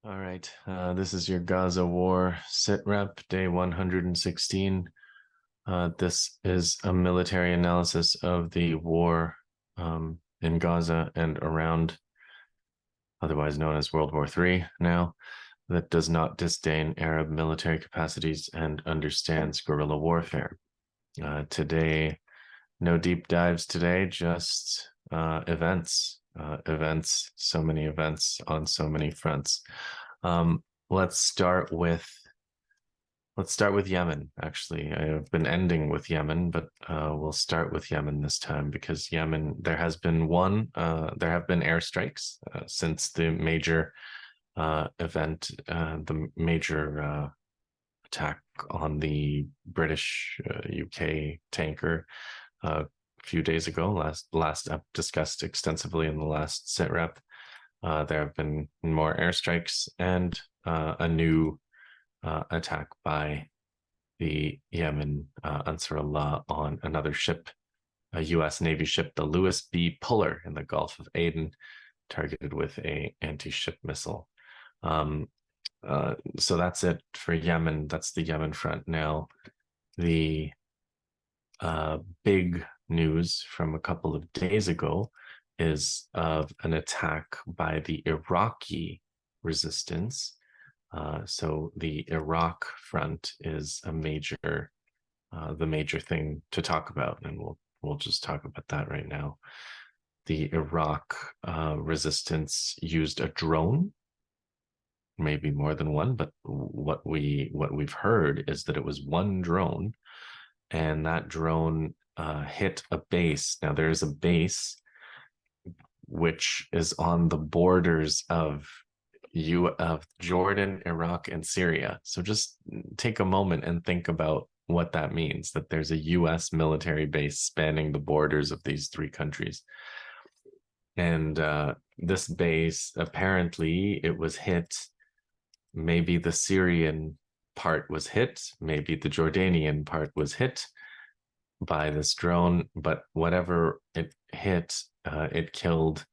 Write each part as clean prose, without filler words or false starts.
All right. This is your Gaza War sit rep, day 116. This is a military analysis of the war in Gaza and around, otherwise known as World War III now, that does not disdain Arab military capacities and understands guerrilla warfare. Today, no deep dives today, just events, so many events on so many fronts. Um, let's start with Yemen. Actually, I have been ending with Yemen, but we'll start with Yemen this time because Yemen, there have been airstrikes since the major event, the major attack on the British UK tanker a few days ago. Last discussed extensively in the last sit rep. There have been more airstrikes and a new attack by the Yemen Ansarullah on another ship, a U.S. Navy ship, the Lewis B. Puller in the Gulf of Aden, targeted with a anti-ship missile. So that's it for Yemen. That's the Yemen front. Now, the big news from a couple of days ago is of an attack by the Iraqi resistance. So the Iraq front is the major thing to talk about, and we'll just talk about that right now. The Iraq resistance used a drone, maybe more than one, but what we've heard is that it was one drone, and that drone hit a base. Now there's a base which is on the borders of Jordan, Iraq, and Syria. So just take a moment and think about what that means, that there's a US military base spanning the borders of these three countries. And this base, apparently, it was hit. Maybe the Syrian part was hit, maybe the Jordanian part was hit by this drone, but whatever it hit, it killed.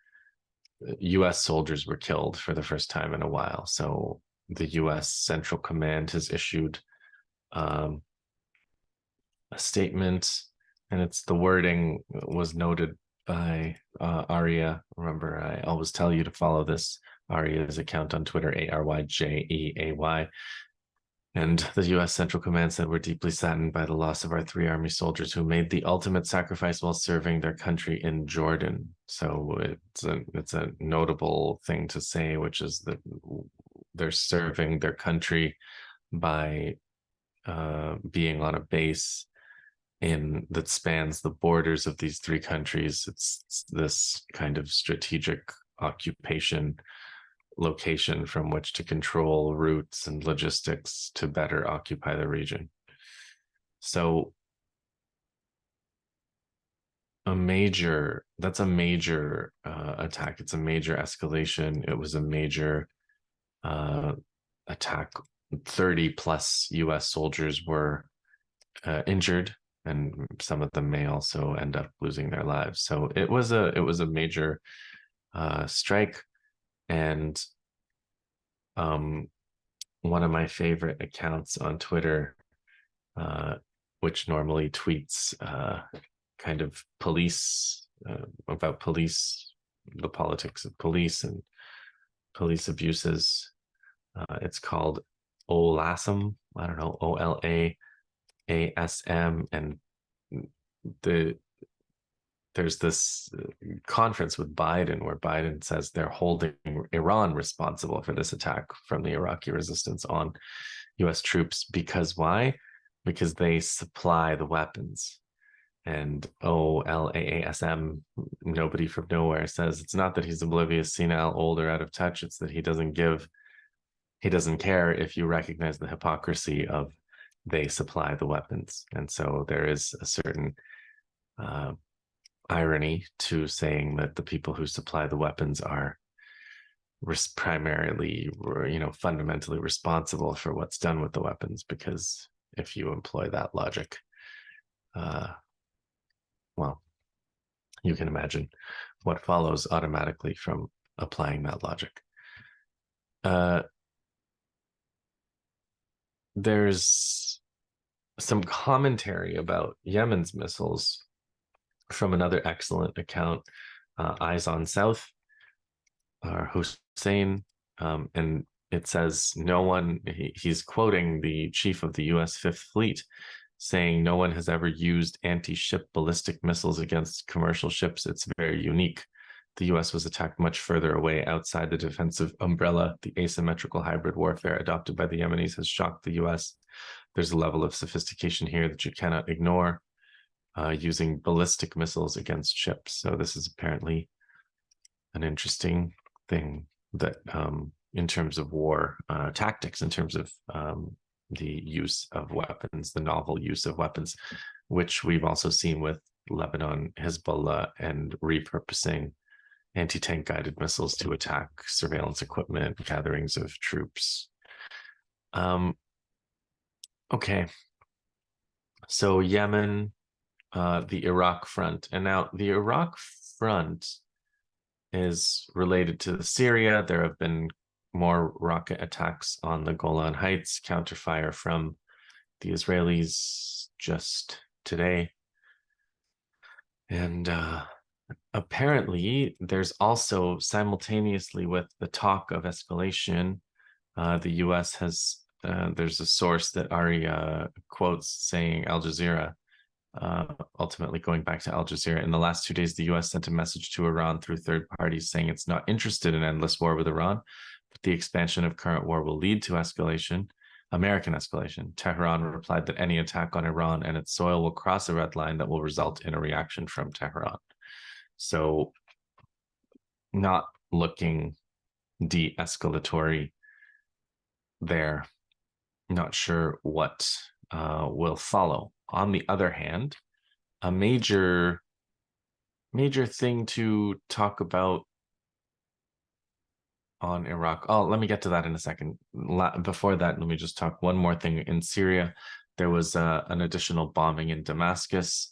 US soldiers were killed for the first time in a while. So the US Central Command has issued a statement, and it's the wording was noted by Aria. Remember, I always tell you to follow this Aria's account on Twitter, ARYJEAY. And the U.S. Central Command said, "We're deeply saddened by the loss of our three Army soldiers who made the ultimate sacrifice while serving their country in Jordan." So it's a notable thing to say, which is that they're serving their country by being on a base that spans the borders of these three countries. It's this kind of strategic occupation location from which to control routes and logistics to better occupy the region. So that's a major attack. It's a major escalation. It was a major attack. 30 plus US soldiers were injured, and some of them may also end up losing their lives. So it was a major strike. And one of my favorite accounts on Twitter, which normally tweets kind of police, about police, the politics of police and police abuses. It's called OLASM. I don't know, OLAASM, and there's this conference with Biden where Biden says they're holding Iran responsible for this attack from the Iraqi resistance on US troops. Because why? Because they supply the weapons. And OLAASM, nobody from nowhere, says it's not that he's oblivious, senile, old, or out of touch. It's that he doesn't care if you recognize the hypocrisy of they supply the weapons. And so there is a certain irony to saying that the people who supply the weapons are primarily, fundamentally responsible for what's done with the weapons. Because if you employ that logic, well, you can imagine what follows automatically from applying that logic. there's some commentary about Yemen's missiles from another excellent account, Eyes on South, Hussein, and it says no one. He's quoting the chief of the U.S. Fifth Fleet, saying no one has ever used anti-ship ballistic missiles against commercial ships. It's very unique. The U.S. was attacked much further away outside the defensive umbrella. The asymmetrical hybrid warfare adopted by the Yemenis has shocked the U.S. There's a level of sophistication here that you cannot ignore, using ballistic missiles against ships. So this is apparently an interesting thing that, in terms of war tactics, in terms of the use of weapons, the novel use of weapons, which we've also seen with Lebanon, Hezbollah, and repurposing anti-tank guided missiles to attack surveillance equipment, gatherings of troops. Okay, so Yemen, the Iraq front, and now the Iraq front is related to Syria. There have been more rocket attacks on the Golan Heights, counterfire from the Israelis just today. And apparently, there's also, simultaneously with the talk of escalation, the US has, there's a source that Aria quotes saying, Al Jazeera, ultimately going back to Al Jazeera, in the last 2 days, the US sent a message to Iran through third parties saying it's not interested in endless war with Iran, but the expansion of current war will lead to escalation, American escalation. Tehran replied that any attack on Iran and its soil will cross a red line that will result in a reaction from Tehran. So not looking de-escalatory there. Not sure what will follow. On the other hand, a major thing to talk about on Iraq. Oh, let me get to that in a second. Before that, let me just talk one more thing. In Syria, there was an additional bombing in Damascus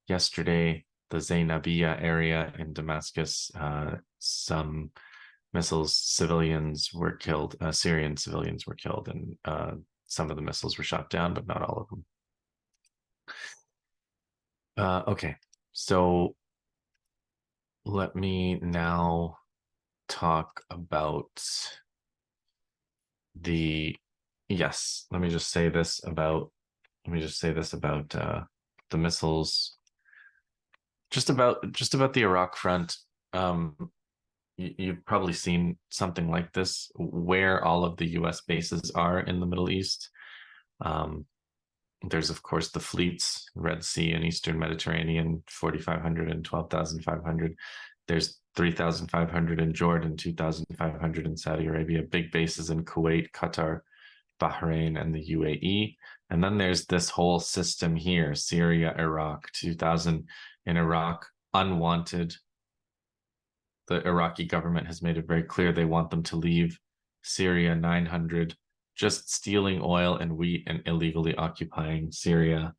yesterday, the Zainabiyya area in Damascus. Some missiles, civilians were killed, Syrian civilians were killed, and some of the missiles were shot down, but not all of them. Okay, so let me now talk about the, yes, let me just say this about the missiles, just about the Iraq front. You've probably seen something like this, where all of the US bases are in the Middle East. There's, of course, the fleets, Red Sea and Eastern Mediterranean, 4,500 and 12,500. There's 3,500 in Jordan, 2,500 in Saudi Arabia, big bases in Kuwait, Qatar, Bahrain, and the UAE. And then there's this whole system here, Syria, Iraq, 2,000 in Iraq, unwanted. The Iraqi government has made it very clear they want them to leave. Syria, 900, just stealing oil and wheat and illegally occupying Syria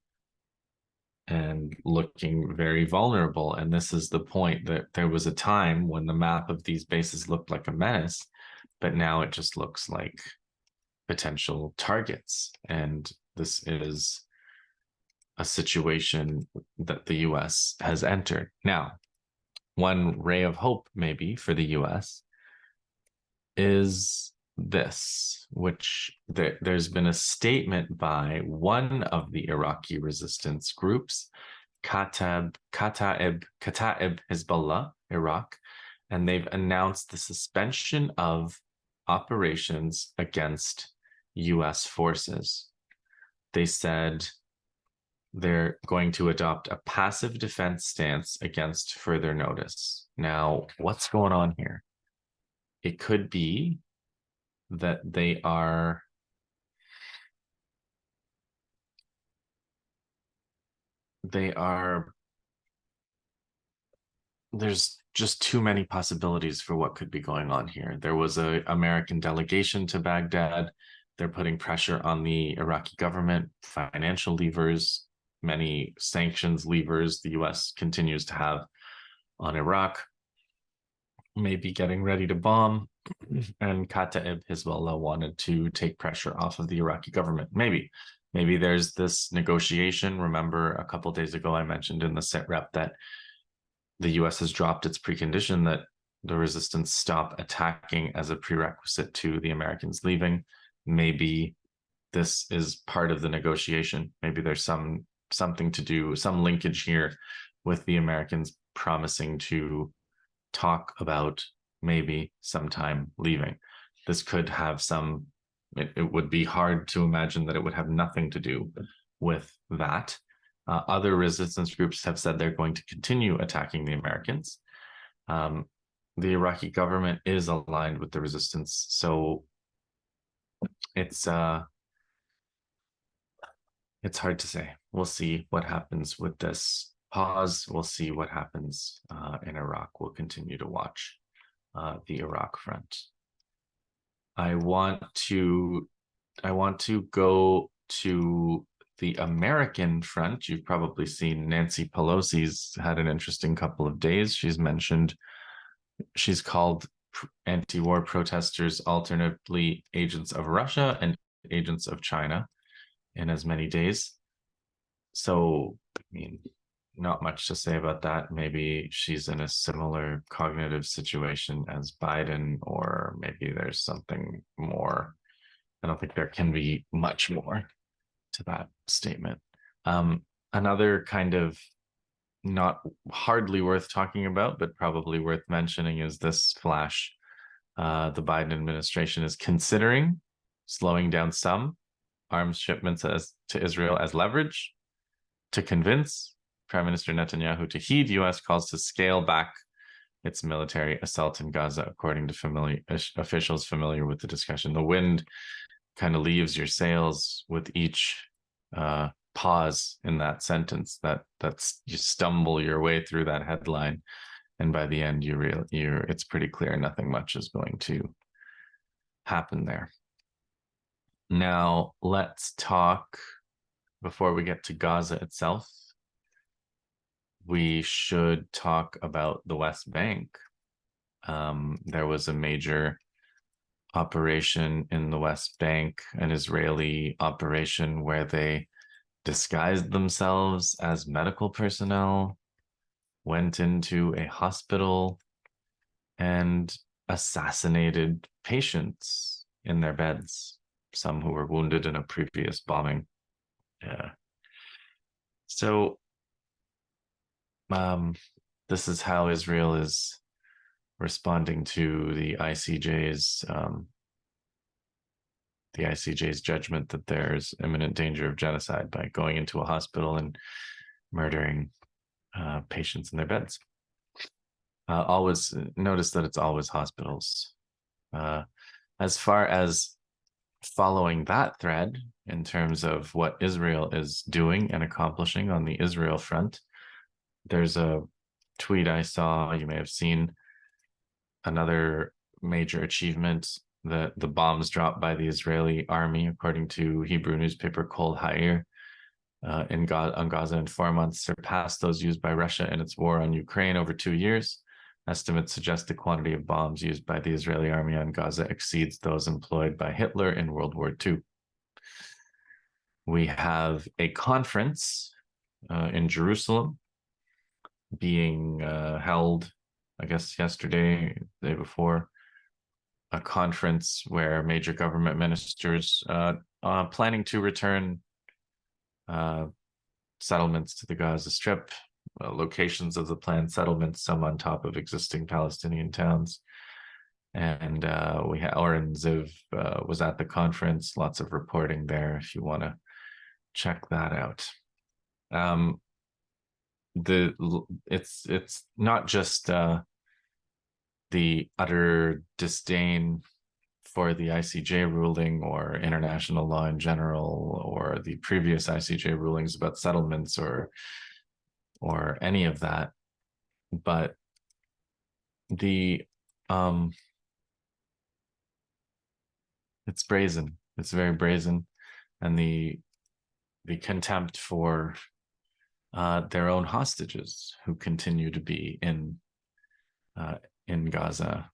and looking very vulnerable. And this is the point, that there was a time when the map of these bases looked like a menace, but now it just looks like potential targets. And this is a situation that the US has entered. Now, one ray of hope maybe for the US is this, which there's been a statement by one of the Iraqi resistance groups, Kataib Hezbollah, Iraq, and they've announced the suspension of operations against US forces. They said they're going to adopt a passive defense stance against further notice. Now, what's going on here? It could be that they are there's just too many possibilities for what could be going on here. There was an American delegation to Baghdad. They're putting pressure on the Iraqi government, financial levers, many sanctions levers the US continues to have on Iraq. maybe getting ready to bomb, and Kataib Hezbollah wanted to take pressure off of the Iraqi government. Maybe there's this negotiation. Remember, a couple of days ago, I mentioned in the sit rep that the US has dropped its precondition that the resistance stop attacking as a prerequisite to the Americans leaving. Maybe this is part of the negotiation. Maybe there's something to do, some linkage here with the Americans promising to talk about maybe sometime leaving. This could have it would be hard to imagine that it would have nothing to do with that. Other resistance groups have said they're going to continue attacking the Americans. The Iraqi government is aligned with the resistance, so it's hard to say. We'll see what happens with this pause. We'll see what happens in Iraq. We'll continue to watch the Iraq front. I want to go to the American front. You've probably seen Nancy Pelosi's had an interesting couple of days. She's called anti-war protesters alternately agents of Russia and agents of China in as many days. So, I mean, not much to say about that. Maybe she's in a similar cognitive situation as Biden, or maybe there's something more. I don't think there can be much more to that statement. Another kind of not hardly worth talking about, but probably worth mentioning is this flash. The Biden administration is considering slowing down some arms shipments to Israel as leverage to convince Prime Minister Netanyahu to heed U.S. calls to scale back its military assault in Gaza, according to officials familiar with the discussion. The wind kind of leaves your sails with each pause in that sentence. That's you stumble your way through that headline, and by the end, it's pretty clear nothing much is going to happen there. Now let's talk, before we get to Gaza itself, we should talk about the West Bank. There was a major operation in the West Bank, an Israeli operation where they disguised themselves as medical personnel, went into a hospital, and assassinated patients in their beds, some who were wounded in a previous bombing. Yeah. So this is how Israel is responding to the ICJ's judgment that there's imminent danger of genocide by going into a hospital and murdering patients in their beds. Always notice that it's always hospitals. As far as following that thread in terms of what Israel is doing and accomplishing on the Israel front, there's a tweet I saw, you may have seen, another major achievement, the bombs dropped by the Israeli army, according to Hebrew newspaper Kol Ha'ir, on Gaza in 4 months, surpassed those used by Russia in its war on Ukraine over 2 years. Estimates suggest the quantity of bombs used by the Israeli army on Gaza exceeds those employed by Hitler in World War II. We have a conference in Jerusalem being held, I guess yesterday, the day before, a conference where major government ministers planning to return settlements to the Gaza Strip, locations of the planned settlements, some on top of existing Palestinian towns. And Oren Ziv was at the conference, lots of reporting there if you want to check that out. It's not just the utter disdain for the ICJ ruling or international law in general, or the previous ICJ rulings about settlements or any of that, but it's brazen. It's very brazen, and the contempt for their own hostages who continue to be in in Gaza.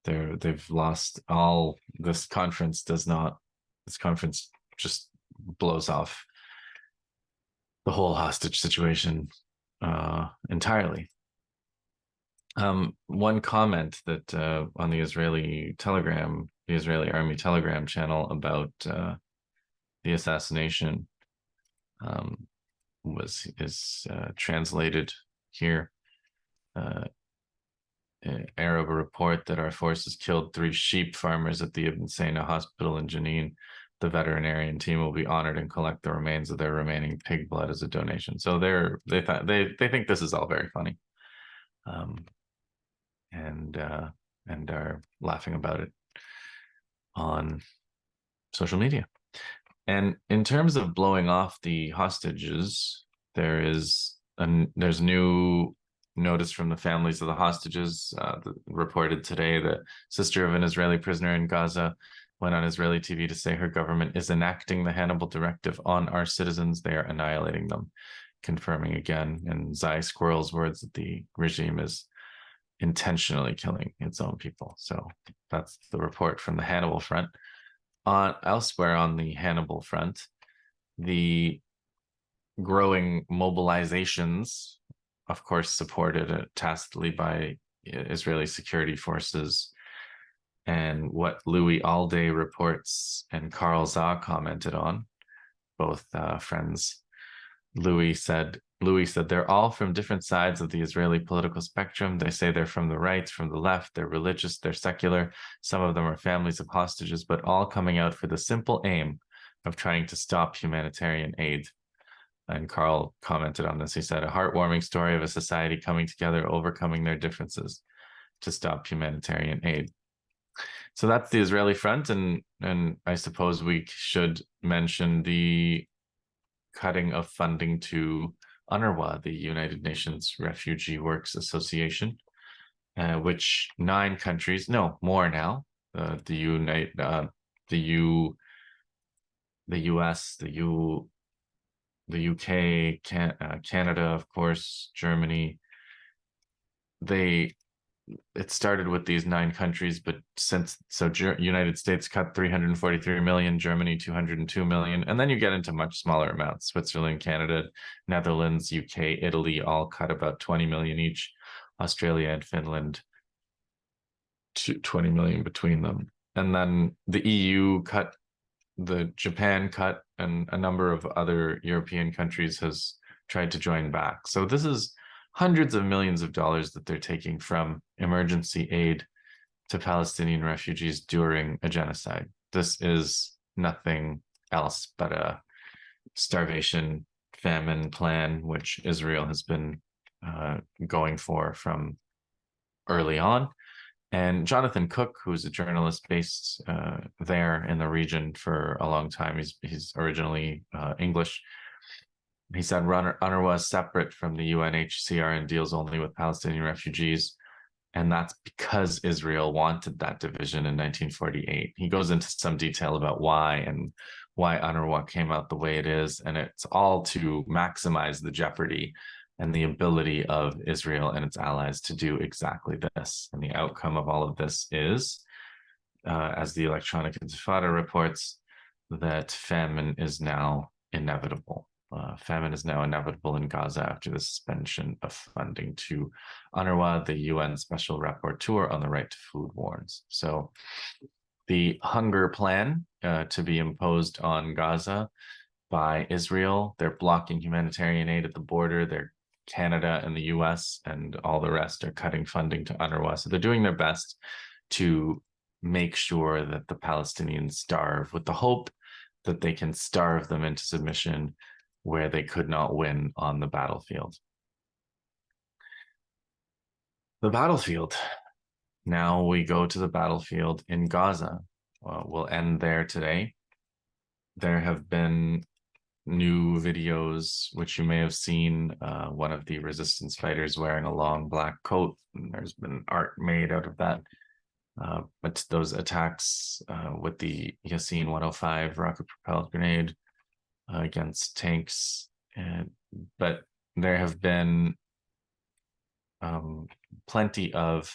They've lost all. This conference does not. This conference just blows off the whole hostage situation entirely. One comment that on the Israeli Telegram, the Israeli Army Telegram channel about the assassination is translated here. Arab report that our forces killed 3 sheep farmers at the Ibn Sina hospital in Jenin. The veterinarian team will be honored and collect the remains of their remaining pig blood as a donation. So they think this is all very funny, and are laughing about it on social media. And in terms of blowing off the hostages, there's new notice from the families of the hostages. Reported today that sister of an Israeli prisoner in Gaza went on Israeli TV to say her government is enacting the Hannibal Directive on our citizens. They are annihilating them, confirming again in Zai Squirrel's words that the regime is intentionally killing its own people. So that's the report from the Hannibal front. Elsewhere on the Hannibal front, the growing mobilizations, of course, supported tacitly by Israeli security forces, and what Louis Alday reports and Carl Zah commented on, both friends. Louis said they're all from different sides of the Israeli political spectrum. They say they're from the right, from the left, they're religious, they're secular. Some of them are families of hostages, but all coming out for the simple aim of trying to stop humanitarian aid. And Carl commented on this. He said, a heartwarming story of a society coming together, overcoming their differences to stop humanitarian aid. So that's the Israeli front. And I suppose we should mention the cutting of funding to UNRWA, the United Nations Refugee Works Association, which 9 countries, no more now, the US, the UK, Canada, of course, Germany. It started with these 9 countries, but United States cut 343 million, Germany 202 million, and then you get into much smaller amounts. Switzerland, Canada, Netherlands, UK, Italy all cut about 20 million each. Australia and Finland 20 million between them. And then the EU cut, Japan cut, and a number of other European countries has tried to join back. So this is hundreds of millions of dollars that they're taking from emergency aid to Palestinian refugees during a genocide. This is nothing else but a starvation, famine plan, which Israel has been going for from early on. And Jonathan Cook, who's a journalist based there in the region for a long time, he's originally English. He said UNRWA is separate from the UNHCR and deals only with Palestinian refugees. And that's because Israel wanted that division in 1948. He goes into some detail about why UNRWA came out the way it is. And it's all to maximize the jeopardy and the ability of Israel and its allies to do exactly this. And the outcome of all of this is, as the Electronic Intifada reports, that famine is now inevitable. Famine is now inevitable in Gaza after the suspension of funding to UNRWA, the UN Special Rapporteur on the Right to Food, warns. So the hunger plan to be imposed on Gaza by Israel, they're blocking humanitarian aid at the border. Canada and the US and all the rest are cutting funding to UNRWA. So they're doing their best to make sure that the Palestinians starve, with the hope that they can starve them into submission where they could not win on the battlefield. The battlefield. Now we go to the battlefield in Gaza. We'll end there today. There have been new videos, which you may have seen, one of the resistance fighters wearing a long black coat, and there's been art made out of that. But those attacks with the Yasin 105 rocket-propelled grenade against tanks, but there have been plenty of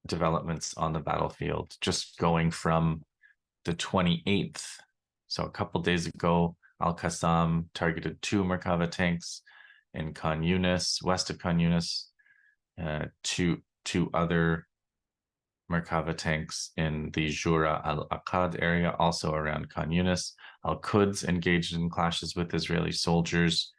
developments on the battlefield, just going from the 28th. So a couple days ago, Al-Qassam targeted 2 Merkava tanks in Khan Yunis, west of Khan Yunis, two other Merkava tanks in the Jura al-Aqad area, also around Khan Yunis. Al-Quds engaged in clashes with Israeli soldiers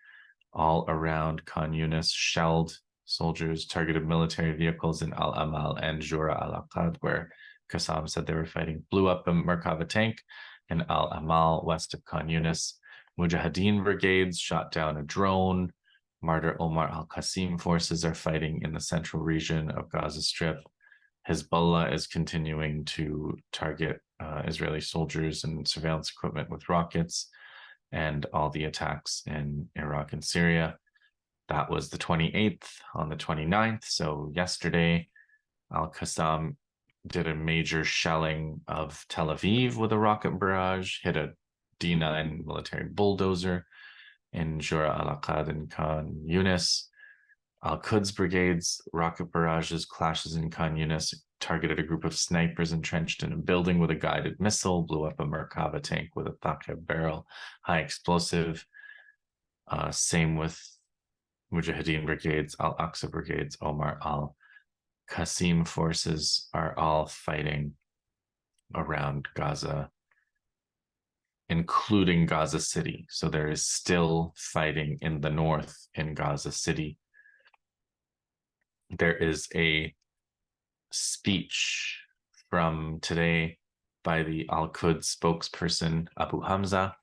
all around Khan Yunis, shelled soldiers, targeted military vehicles in Al-Amal and Jura al-Aqad, where Qassam said they were fighting, blew up a Merkava tank in Al-Amal, west of Khan Yunis. Mujahideen brigades shot down a drone. Martyr Omar al-Qasim forces are fighting in the central region of Gaza Strip. Hezbollah is continuing to target Israeli soldiers and surveillance equipment with rockets, and all the attacks in Iraq and Syria. That was the 28th. On the 29th, so yesterday, Al-Qassam did a major shelling of Tel Aviv with a rocket barrage, hit a D9 military bulldozer in Jura al-Aqad and Khan Yunis. Al-Quds brigades, rocket barrages, clashes in Khan Yunis, targeted a group of snipers entrenched in a building with a guided missile, blew up a Merkava tank with a Thaqib barrel, high explosive. Same with Mujahideen brigades, Al-Aqsa brigades, Omar al-Qasim forces are all fighting around Gaza, including Gaza City. So there is still fighting in the north in Gaza City. There is a speech from today by the Al-Quds spokesperson, Abu Hamza.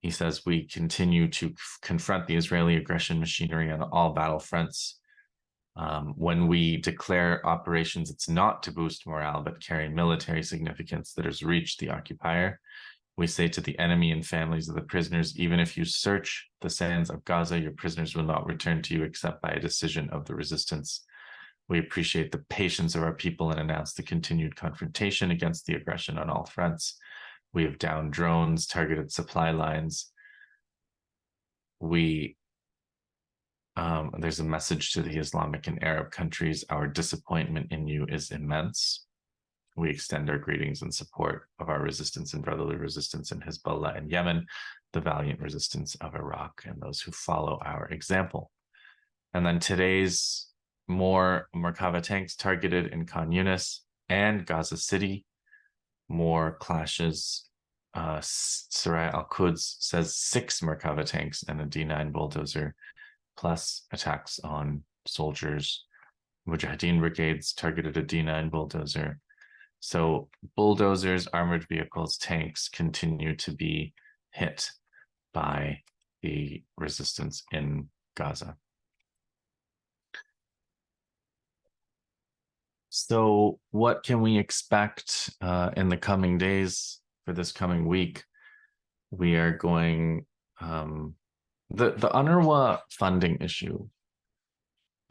He says, we continue to confront the Israeli aggression machinery on all battle fronts. When we declare operations, it's not to boost morale, but carry military significance that has reached the occupier. We say to the enemy and families of the prisoners, even if you search the sands of Gaza, your prisoners will not return to you except by a decision of the resistance. We appreciate the patience of our people and announce the continued confrontation against the aggression on all fronts. We have downed drones, targeted supply lines. There's a message to the Islamic and Arab countries. Our disappointment in you is immense. We extend our greetings and support of our resistance and brotherly resistance in Hezbollah and Yemen, the valiant resistance of Iraq, and those who follow our example. And then today's more Merkava tanks targeted in Khan Yunis and Gaza City, more clashes. Sarai al-Quds says 6 Merkava tanks and a D9 bulldozer, plus attacks on soldiers. Mujahideen brigades targeted a D9 bulldozer. So bulldozers, armored vehicles, tanks continue to be hit by the resistance in Gaza. So what can we expect in the coming days for this coming week? We are going, the UNRWA funding issue,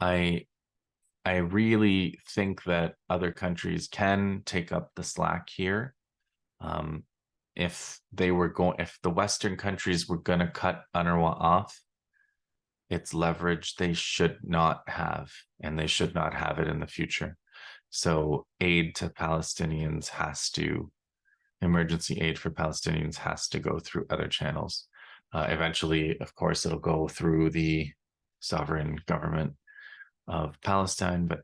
I really think that other countries can take up the slack here. If the Western countries were going to cut UNRWA off, its leverage they should not have, and they should not have it in the future. So aid to Palestinians emergency aid for Palestinians has to go through other channels. Eventually, of course, it'll go through the sovereign government of Palestine, but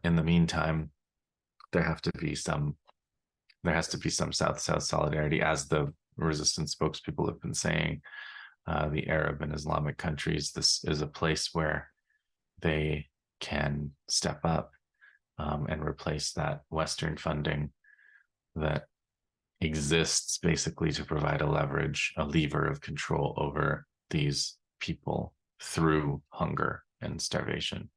in the meantime, there has to be some South-South solidarity, as the resistance spokespeople have been saying. The Arab and Islamic countries, this is a place where they can step up and replace that Western funding that exists basically to provide a lever of control over these people through hunger and starvation.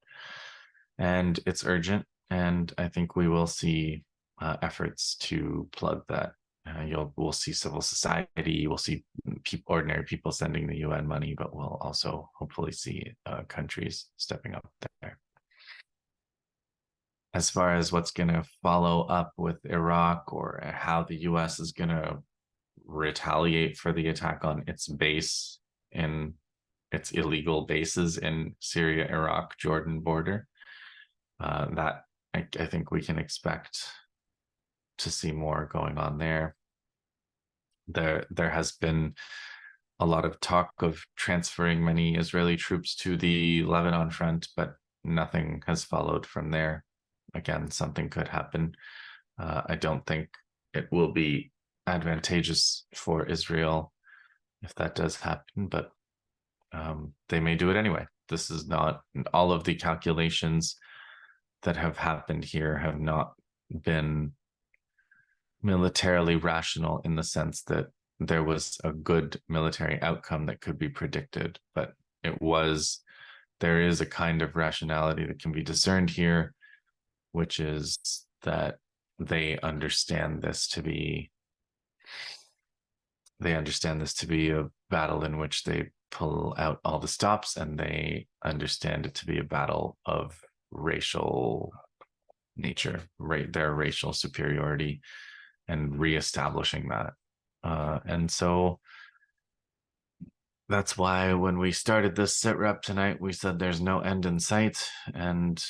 And it's urgent, and I think we will see efforts to plug that. We'll see civil society, we'll see ordinary people sending the UN money, but we'll also hopefully see countries stepping up there. As far as what's going to follow up with Iraq, or how the US is going to retaliate for the attack on its illegal bases in Syria, Iraq, Jordan border, that I think we can expect to see more going on there. There has been a lot of talk of transferring many Israeli troops to the Lebanon front, but nothing has followed from there. Again, something could happen. I don't think it will be advantageous for Israel if that does happen, but they may do it anyway. This is not all of the calculations that have happened here have not been militarily rational in the sense that there was a good military outcome that could be predicted, but there is a kind of rationality that can be discerned here, which is that they understand this to be a battle in which they pull out all the stops, and they understand it to be a battle of racial nature, right? Their racial superiority and reestablishing that. And so that's why when we started this sit rep tonight, we said there's no end in sight. And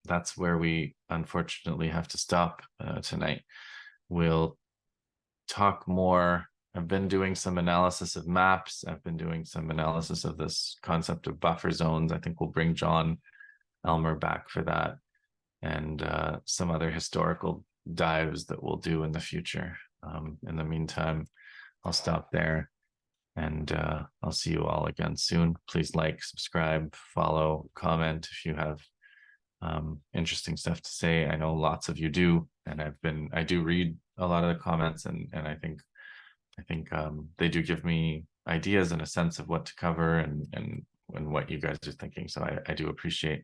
that's where we unfortunately have to stop tonight. We'll talk more. I've been doing some analysis of maps. I've been doing some analysis of this concept of buffer zones. I think we'll bring John Elmer back for that, and some other historical dives that we'll do in the future. In the meantime, I'll stop there, and I'll see you all again soon. Please like, subscribe, follow, comment if you have interesting stuff to say. I know lots of you do, and I do read a lot of the comments, and I think they do give me ideas and a sense of what to cover and what you guys are thinking. So I do appreciate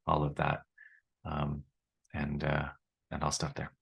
all of that. And I'll stop there.